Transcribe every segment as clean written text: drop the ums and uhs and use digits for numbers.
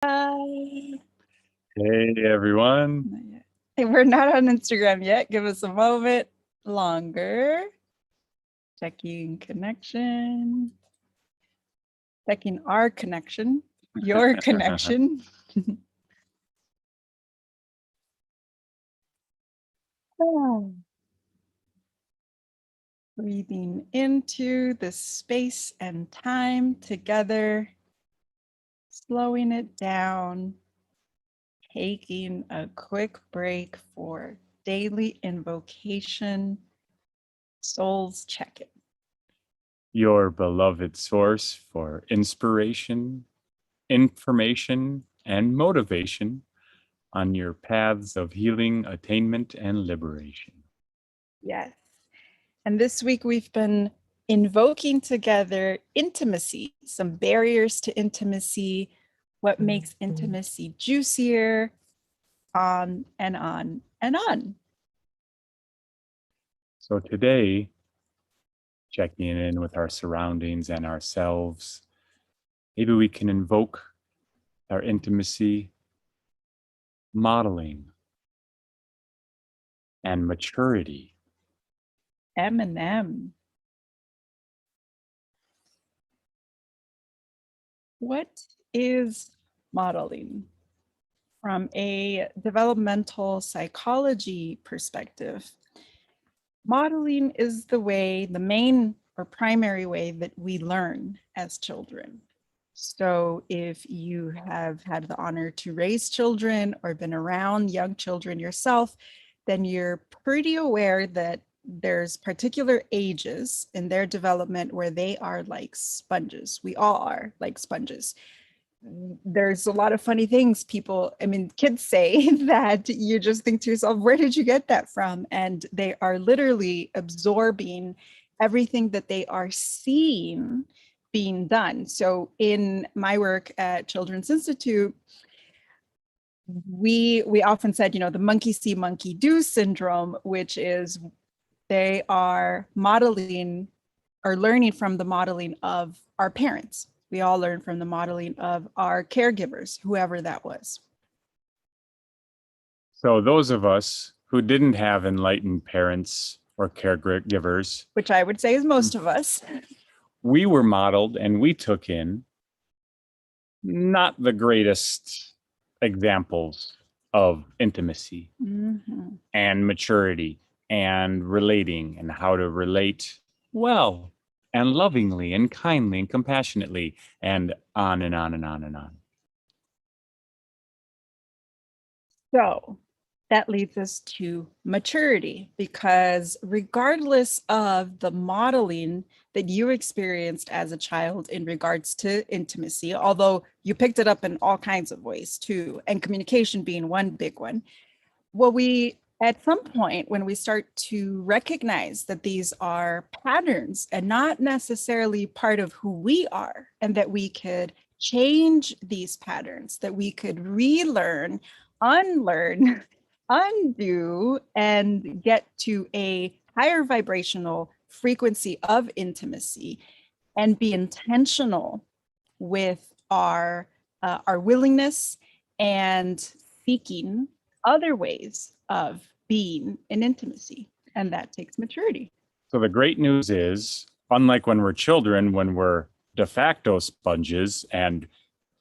Hi. Hey everyone. Not yet. Hey, we're not on Instagram yet. Give us a moment longer. Checking connection. Checking our connection. Your connection. Oh. Breathing into the space and time together. Slowing it down. Taking a quick break for daily invocation. Soul's check-in. Your beloved source for inspiration, information, and motivation on your paths of healing, attainment, and liberation. Yes. And this week we've been invoking together intimacy, some barriers to intimacy, what makes intimacy juicier, on and on and on. So today, checking in with our surroundings and ourselves, maybe we can invoke our intimacy, modeling, and maturity. Eminem. What is modeling? From a developmental psychology perspective, modeling is the main or primary way that we learn as children. So if you have had the honor to raise children or been around young children yourself, then you're pretty aware that there's particular ages in their development where they are like sponges. We all are like sponges. There's a lot of funny things kids say that you just think to yourself, where did you get that from? And they are literally absorbing everything that they are seeing being done. So in my work at Children's Institute, we often said, the monkey see, monkey do syndrome, which is they are modeling or learning from the modeling of our parents. We all learn from the modeling of our caregivers, whoever that was. So, those of us who didn't have enlightened parents or caregivers, which I would say is most of us, we were modeled and we took in not the greatest examples of intimacy and maturity and relating and how to relate well and lovingly and kindly and compassionately and on and on and on and on. So that leads us to maturity, because regardless of the modeling that you experienced as a child in regards to intimacy, although you picked it up in all kinds of ways too, and communication being one big one, we at some point when we start to recognize that these are patterns and not necessarily part of who we are, and that we could change these patterns, that we could relearn, unlearn, undo, and get to a higher vibrational frequency of intimacy and be intentional with our willingness and seeking other ways of being in intimacy. And that takes maturity. So the great news is, unlike when we're children, when we're de facto sponges and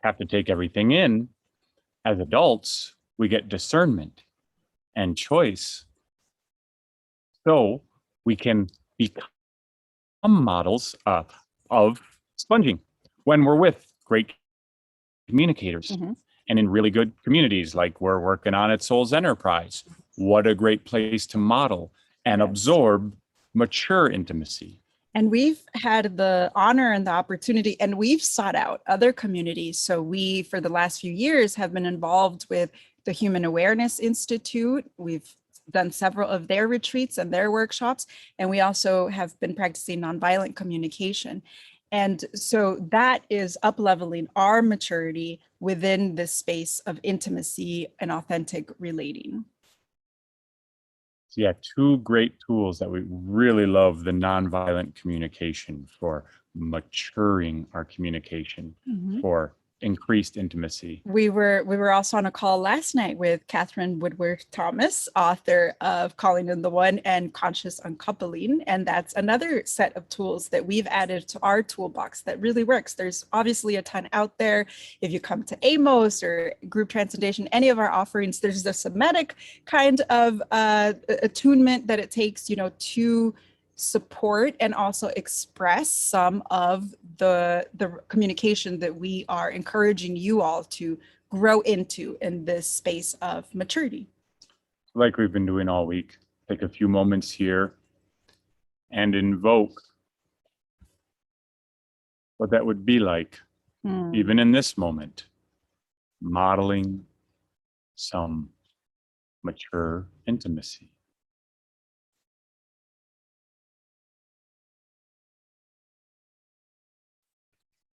have to take everything in, as adults, we get discernment and choice. So we can become models of sponging when we're with great communicators and in really good communities like we're working on at Souls Enterprise. What a great place to model and absorb mature intimacy. And we've had the honor and the opportunity, and we've sought out other communities. So we, for the last few years, have been involved with the Human Awareness Institute. We've done several of their retreats and their workshops, and we also have been practicing nonviolent communication. And so that is up-leveling our maturity within this space of intimacy and authentic relating. So yeah, two great tools that we really love: the nonviolent communication for maturing our communication, for increased intimacy. We were also on a call last night with Catherine Woodworth Thomas, author of Calling in the One and Conscious Uncoupling. And that's another set of tools that we've added to our toolbox that really works. There's obviously a ton out there. If you come to Amos or Group Transcendation, any of our offerings, there's a somatic kind of attunement that it takes, to support and also express some of the communication that we are encouraging you all to grow into in this space of maturity. Like we've been doing all week, take a few moments here and invoke what that would be like, even in this moment, modeling some mature intimacy.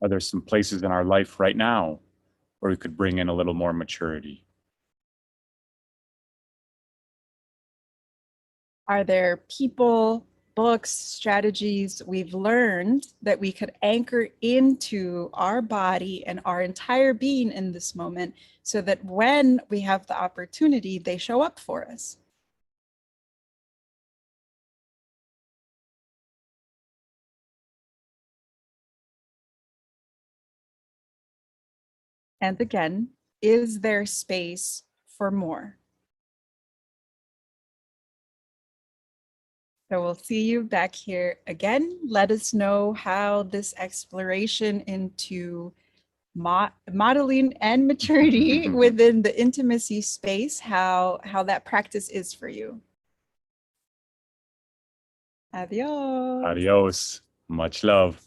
Are there some places in our life right now where we could bring in a little more maturity? Are there people, books, strategies we've learned that we could anchor into our body and our entire being in this moment so that when we have the opportunity, they show up for us? And again, is there space for more? So we'll see you back here again. Let us know how this exploration into modeling and maturity within the intimacy space, how that practice is for you. Adios. Adios. Much love.